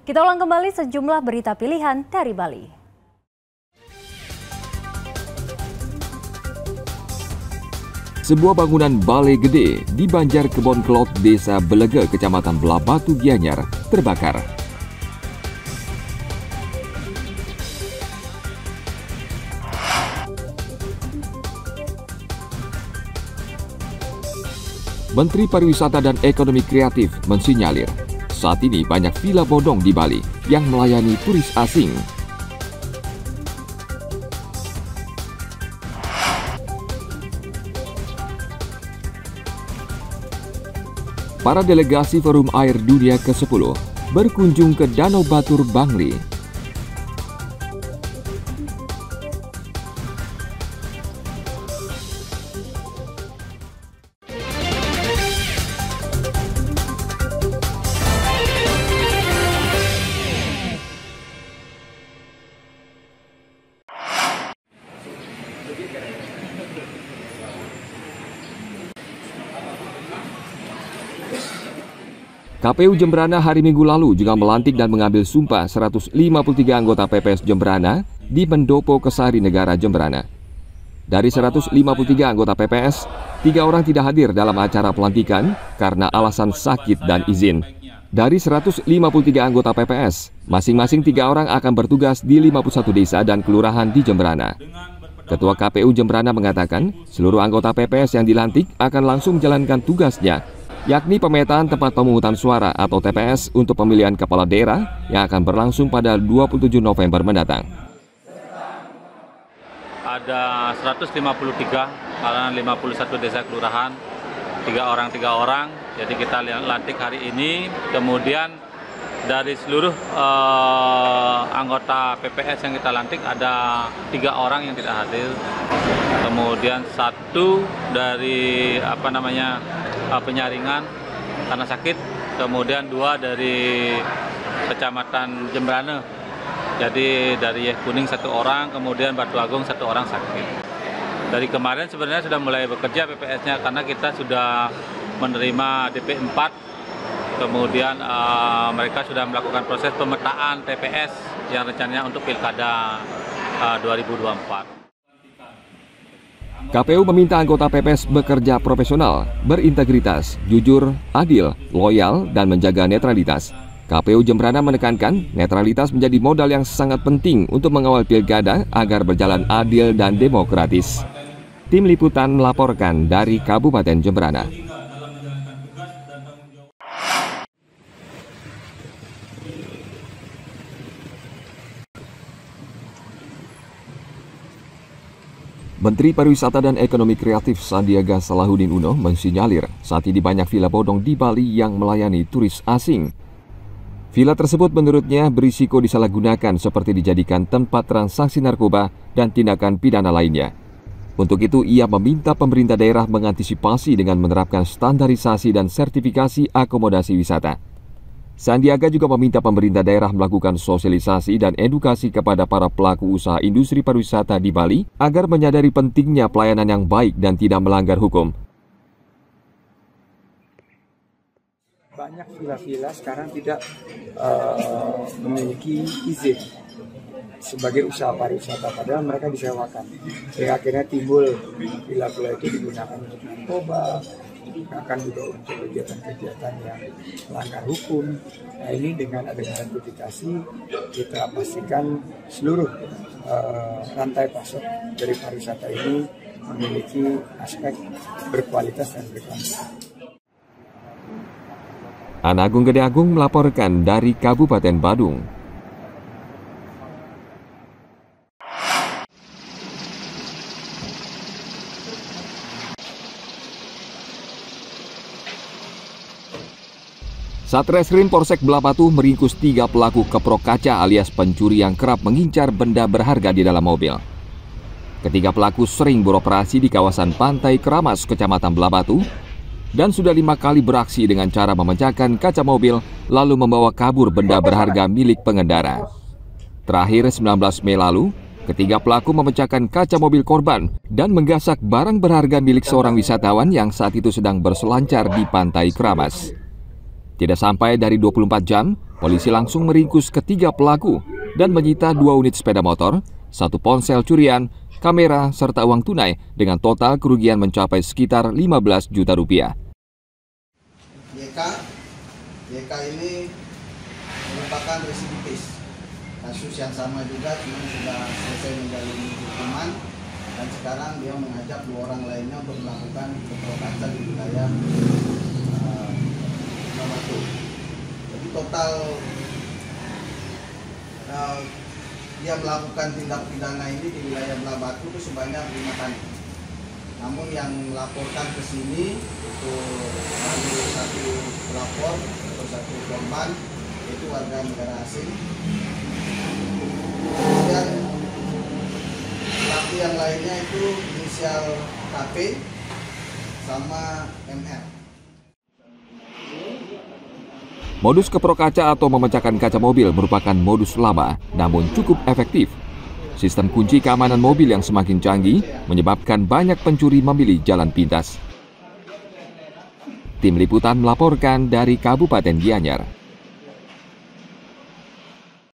Kita ulang kembali sejumlah berita pilihan dari Bali. Sebuah bangunan balai gede di Banjar Kebon Kelot, Desa Belege, Kecamatan Blabatu, Gianyar, terbakar. Menteri Pariwisata dan Ekonomi Kreatif mensinyalir saat ini banyak villa bodong di Bali yang melayani turis asing. Para delegasi Forum Air Dunia ke-10 berkunjung ke Danau Batur, Bangli. KPU Jemberana hari Minggu lalu juga melantik dan mengambil sumpah 153 anggota PPS Jemberana di Pendopo Kesari Negara Jemberana. Dari 153 anggota PPS, 3 orang tidak hadir dalam acara pelantikan karena alasan sakit dan izin. Dari 153 anggota PPS, masing-masing 3 orang akan bertugas di 51 desa dan kelurahan di Jemberana. Ketua KPU Jemberana mengatakan, seluruh anggota PPS yang dilantik akan langsung menjalankan tugasnya, yakni pemetaan tempat pemungutan suara atau TPS untuk pemilihan kepala daerah yang akan berlangsung pada 27 November mendatang. Ada 153 karena 51 desa kelurahan, 3 orang, jadi kita lantik hari ini. Kemudian dari seluruh anggota PPS yang kita lantik ada 3 orang yang tidak hadir. Kemudian 1 dari penyaringan karena sakit, kemudian 2 dari Kecamatan Jemberana. Jadi dari Kuning 1 orang, kemudian Batu Agung 1 orang sakit. Dari kemarin sebenarnya sudah mulai bekerja PPS-nya karena kita sudah menerima DP 4, kemudian mereka sudah melakukan proses pemetaan TPS yang rencananya untuk Pilkada 2024. KPU meminta anggota PPS bekerja profesional, berintegritas, jujur, adil, loyal, dan menjaga netralitas. KPU Jemberana menekankan netralitas menjadi modal yang sangat penting untuk mengawal pilkada agar berjalan adil dan demokratis. Tim Liputan melaporkan dari Kabupaten Jemberana. Menteri Pariwisata dan Ekonomi Kreatif Sandiaga Salahuddin Uno mensinyalir saat ini banyak villa bodong di Bali yang melayani turis asing. Villa tersebut menurutnya berisiko disalahgunakan seperti dijadikan tempat transaksi narkoba dan tindakan pidana lainnya. Untuk itu, ia meminta pemerintah daerah mengantisipasi dengan menerapkan standarisasi dan sertifikasi akomodasi wisata. Sandiaga juga meminta pemerintah daerah melakukan sosialisasi dan edukasi kepada para pelaku usaha industri pariwisata di Bali agar menyadari pentingnya pelayanan yang baik dan tidak melanggar hukum. Banyak villa-villa sekarang tidak memiliki izin sebagai usaha pariwisata, padahal mereka disewakan. Sehingga akhirnya timbul villa-villa itu digunakan untuk narkoba, digunakan juga untuk kegiatan-kegiatan yang melanggar hukum. Nah, ini dengan adanya sertifikasi kita pastikan seluruh rantai pasok dari pariwisata ini memiliki aspek berkualitas dan berkelanjutan. Ana Agung Gede Agung melaporkan dari Kabupaten Badung. Satreskrim Polsek Blabatu meringkus 3 pelaku keprok kaca alias pencuri yang kerap mengincar benda berharga di dalam mobil. Ketiga pelaku sering beroperasi di kawasan Pantai Keramas, Kecamatan Blabatu, dan sudah 5 kali beraksi dengan cara memecahkan kaca mobil lalu membawa kabur benda berharga milik pengendara. Terakhir 19 Mei lalu, ketiga pelaku memecahkan kaca mobil korban dan menggasak barang berharga milik seorang wisatawan yang saat itu sedang berselancar di Pantai Keramas. Tidak sampai dari 24 jam, Polisi langsung meringkus ketiga pelaku dan menyita 2 unit sepeda motor, 1 ponsel curian, kamera, serta uang tunai dengan total kerugian mencapai sekitar 15 juta rupiah. YK ini merupakan residivis. Kasus yang sama juga, cuma sudah selesai menjalani hukuman dan sekarang dia mengajak 2 orang lainnya untuk melakukan pemrokasan di wilayah Batu. Jadi total dia melakukan tindak pidana ini di wilayah Batu itu sebanyak 5 kali. Namun yang melaporkan ke sini itu baru 1 pelapor atau 1 korban, yaitu warga negara asing. Kemudian pelaku yang lainnya itu inisial KP sama MR. Modus keprok kaca atau memecahkan kaca mobil merupakan modus lama, namun cukup efektif. Sistem kunci keamanan mobil yang semakin canggih menyebabkan banyak pencuri memilih jalan pintas. Tim Liputan melaporkan dari Kabupaten Gianyar.